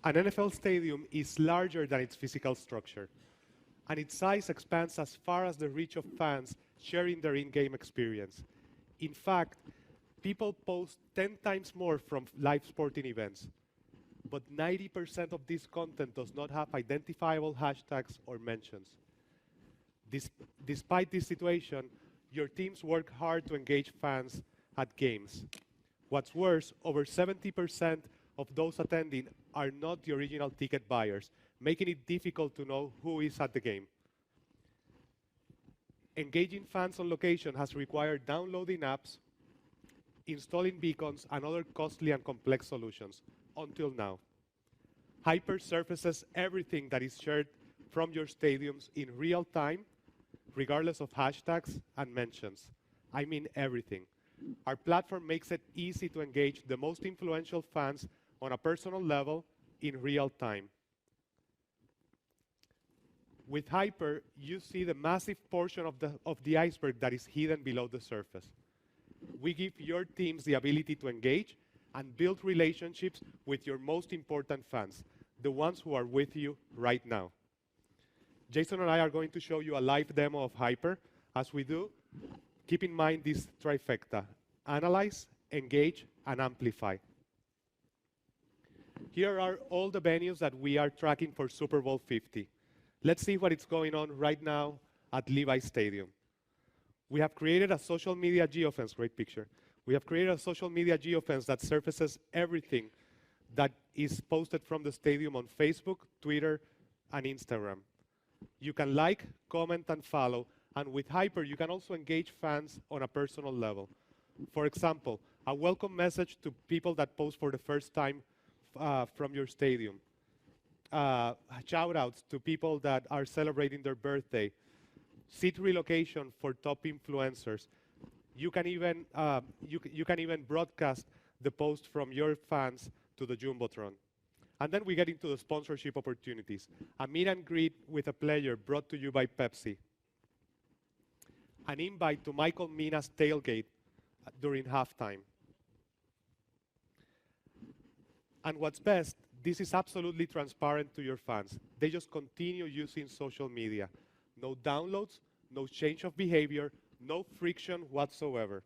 An NFL stadium is larger than its physical structure, and its size expands as far as the reach of fans sharing their in-game experience. In fact, people post 10 times more from live sporting events, but 90% of this content does not have identifiable hashtags or mentions. Despite this situation, your teams work hard to engage fans at games. What's worse, over 70% of those attending are not the original ticket buyers, making it difficult to know who is at the game. Engaging fans on location has required downloading apps, installing beacons, and other costly and complex solutions, until now. Hyper surfaces everything that is shared from your stadiums in real time, regardless of hashtags and mentions. I mean everything. Our platform makes it easy to engage the most influential fans on a personal level in real time. With Hyper, you see the massive portion of the iceberg that is hidden below the surface. We give your teams the ability to engage and build relationships with your most important fans, the ones who are with you right now. Jason and I are going to show you a live demo of Hyper. As we do, keep in mind this trifecta: analyze, engage, and amplify. Here are all the venues that we are tracking for Super Bowl 50. Let's see what is going on right now at Levi's Stadium. We have created a social media geofence, great picture. We have created a social media geofence that surfaces everything that is posted from the stadium on Facebook, Twitter, and Instagram. You can like, comment, and follow, and with Hyper, you can also engage fans on a personal level. For example, a welcome message to people that post for the first time from your stadium. Shout-outs to people that are celebrating their birthday. Seat relocation for top influencers. You can even broadcast the post from your fans to the Jumbotron. And then we get into the sponsorship opportunities. A meet and greet with a player brought to you by Pepsi. An invite to Michael Mina's tailgate during halftime. And what's best, this is absolutely transparent to your fans. They just continue using social media. No downloads, no change of behavior, no friction whatsoever.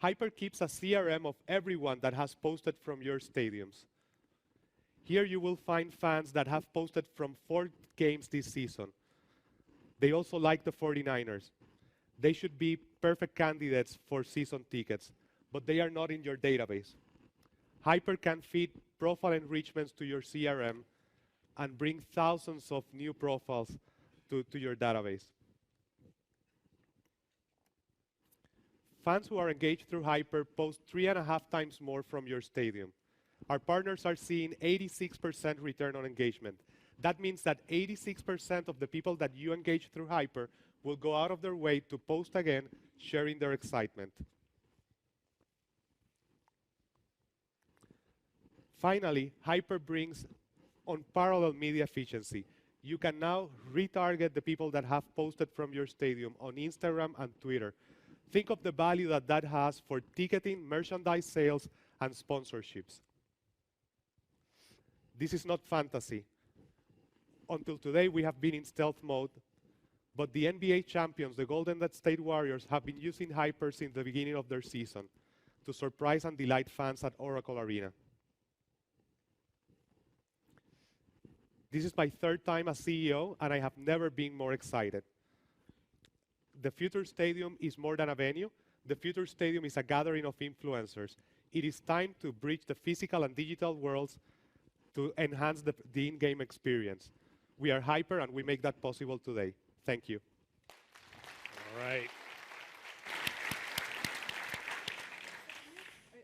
Hyper keeps a CRM of everyone that has posted from your stadiums. Here you will find fans that have posted from 4 games this season. They also like the 49ers. They should be perfect candidates for season tickets, but they are not in your database. Hyper can feed profile enrichments to your CRM and bring thousands of new profiles to your database. Fans who are engaged through Hyper post 3.5 times more from your stadium. Our partners are seeing 86% return on engagement. That means that 86% of the people that you engage through Hyper will go out of their way to post again, sharing their excitement. Finally, Hyper brings unparalleled media efficiency. You can now retarget the people that have posted from your stadium on Instagram and Twitter. Think of the value that that has for ticketing, merchandise sales, and sponsorships. This is not fantasy. Until today, we have been in stealth mode, but the NBA champions, the Golden State Warriors, have been using Hyper since the beginning of their season to surprise and delight fans at Oracle Arena. This is my 3rd time as CEO, and I have never been more excited. The Future Stadium is more than a venue. The Future Stadium is a gathering of influencers. It is time to bridge the physical and digital worlds to enhance the in-game experience. We are Hyper, and we make that possible today. Thank you. All right.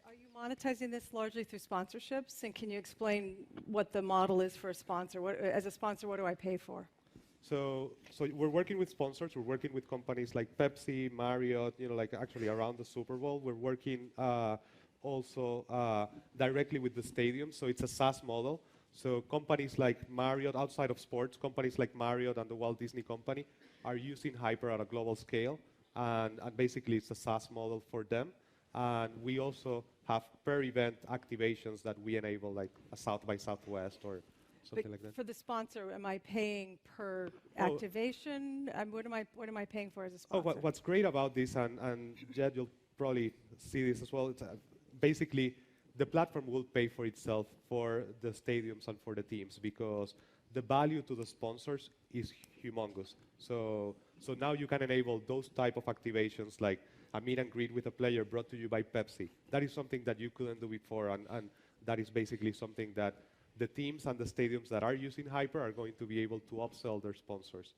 Are you monetizing this largely through sponsorships? And can you explain what the model is for a sponsor? As a sponsor, what do I pay for? So we're working with sponsors. We're working with companies like Pepsi, Marriott, like actually around the Super Bowl. We're working also directly with the stadium. So it's a SaaS model. So companies like Marriott, outside of sports, companies like Marriott and the Walt Disney Company are using Hyper at a global scale. And basically, it's a SaaS model for them. And we also have per-event activations that we enable, like a South by Southwest or something But like that. for the sponsor, am I paying per Oh. activation? What am I paying for as a Oh, sponsor? what's great about this, and Jed, you'll probably see this as well, it's basically the platform will pay for itself for the stadiums and for the teams because the value to the sponsors is humongous. So now you can enable those type of activations like a meet and greet with a player brought to you by Pepsi. That is something that you couldn't do before, and that is basically something that the teams and the stadiums that are using Hyper are going to be able to upsell their sponsors.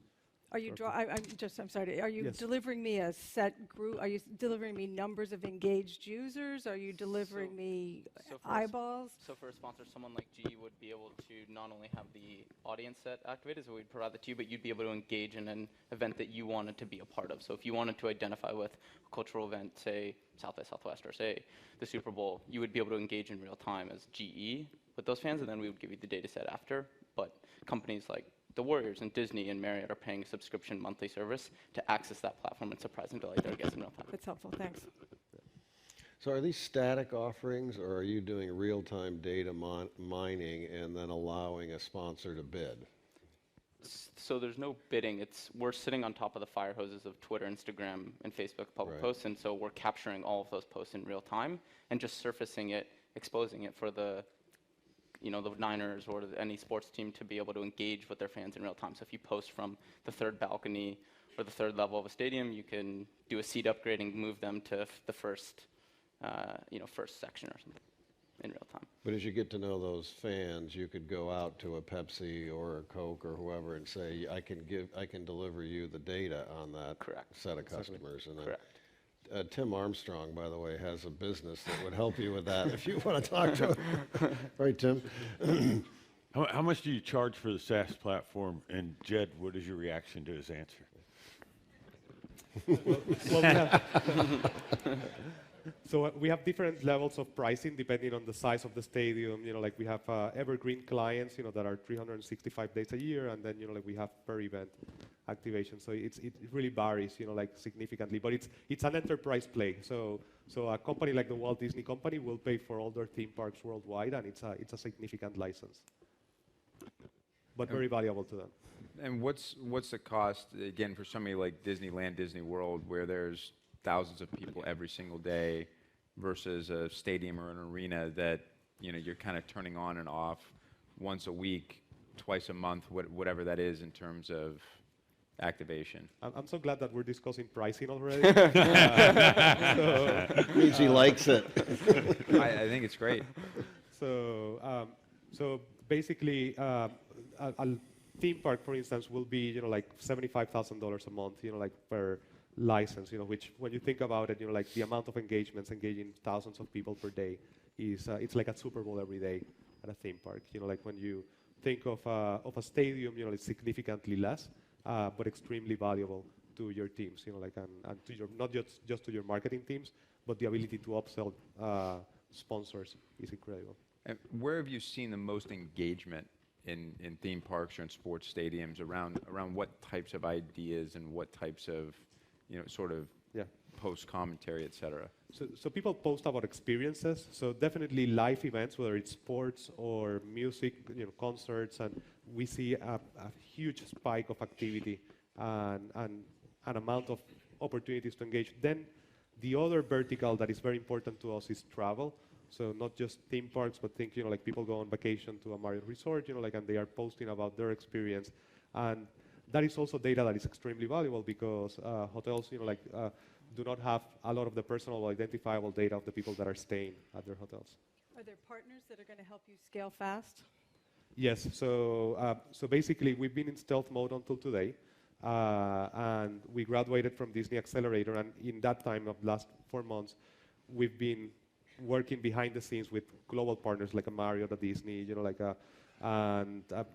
Are you I'm sorry. Are you Yes. delivering me a set group? Are you delivering me numbers of engaged users? Are you delivering me eyeballs? So for a sponsor, someone like G would be able to not only have the audience set activated, so we'd provide that to you, but you'd be able to engage in an event that you wanted to be a part of. So if you wanted to identify with a cultural event, say South by Southwest or say the Super Bowl, you would be able to engage in real time as GE with those fans, and then we would give you the data set after. But companies like the Warriors and Disney and Marriott are paying a subscription monthly service to access that platform and surprise and delight their guests in real time. That's helpful. Thanks. So are these static offerings, or are you doing real-time data mining and then allowing a sponsor to bid? So there's no bidding. We're sitting on top of the fire hoses of Twitter, Instagram, and Facebook public Right. posts, and so we're capturing all of those posts in real time and just surfacing it, exposing it for the Niners or any sports team to be able to engage with their fans in real time. So if you post from the third balcony or the third level of a stadium, you can do a seat upgrade and move them to the first section or something in real time. But as you get to know those fans, you could go out to a Pepsi or a Coke or whoever and say, I can deliver you the data on that Correct. set of customers. And then, Correct. Tim Armstrong, by the way, has a business that would help you with that if you want to talk to him. Right, Tim? How much do you charge for the Sass platform? And Jed, what is your reaction to his answer? So we have different levels of pricing depending on the size of the stadium. Like we have evergreen clients, that are 365 days a year, and then like we have per event activation. So it really varies, like significantly. But it's an enterprise play. So a company like the Walt Disney Company will pay for all their theme parks worldwide, and it's a significant license, but very valuable to them. And what's the cost, again, for somebody like Disneyland, Disney World, where there's thousands of people every single day versus a stadium or an arena that you're kind of turning on and off once a week, twice a month, whatever that is in terms of activation? I'm so glad that we're discussing pricing already. Means he likes it. I think it's great. So basically, a theme park, for instance, will be like $75,000 a month, like per license, which when you think about it, like the amount of engagements, engaging thousands of people per day is it's like a Super Bowl every day at a theme park. Like when you think of a stadium, it's significantly less, but extremely valuable to your teams, like and to your not just to your marketing teams, but the ability to upsell sponsors is incredible. And where have you seen the most engagement in theme parks or in sports stadiums around what types of ideas and what types of sort of post commentary, et cetera? So people post about experiences. So definitely live events, whether it's sports or music, concerts, and we see a huge spike of activity and an amount of opportunities to engage. Then the other vertical that is very important to us is travel. So not just theme parks, but think like people go on vacation to a Marriott resort, like, and they are posting about their experience, and that is also data that is extremely valuable because hotels, do not have a lot of the personal identifiable data of the people that are staying at their hotels. Are there partners that are going to help you scale fast? Yes. So basically, we've been in stealth mode until today, and we graduated from Disney Accelerator. And in that time of last 4 months, we've been working behind the scenes with global partners like a Marriott, a Disney,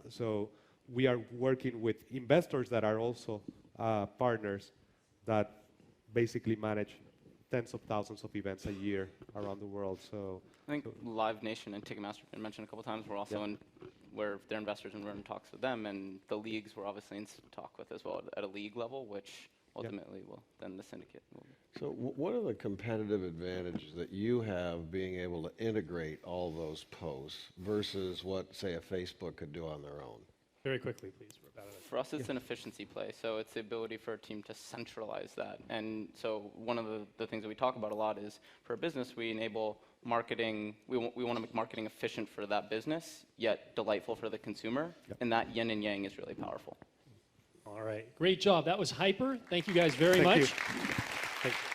so we are working with investors that are also partners that basically manage tens of thousands of events a year around the world. So I think Live Nation and Ticketmaster have been mentioned a couple times. We're also where they're investors and we're in talks with them, and the leagues we're obviously in talk with as well at a league level, which ultimately then the syndicate will. So what are the competitive advantages that you have being able to integrate all those posts versus what, say, a Facebook could do on their own? Very quickly, please. For us, it's an efficiency play. So it's the ability for a team to centralize that. And so one of the things that we talk about a lot is for a business, we enable marketing. We want to make marketing efficient for that business, yet delightful for the consumer. Yep. And that yin and yang is really powerful. All right. Great job. That was hyper. Thank you guys very much. Thank you.